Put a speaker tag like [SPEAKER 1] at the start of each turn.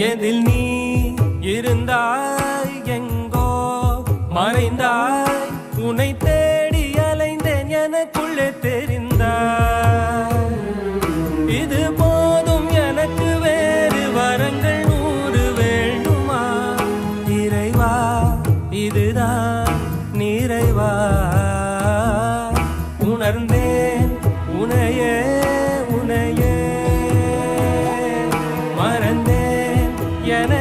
[SPEAKER 1] எதில் நீ இருந்தாய் எங்கோ மறைந்தாய் உன்னை தேடி அலைந்தேன் எனக்குள்ளே தெரிந்தாய் இது போதும் எனக்கு வேறு வரங்கள் 100 வேண்டுமா இறைவா இதுதான் நிறைவா உணர்ந்தேன் உனையே உனையே மறந்தேன் என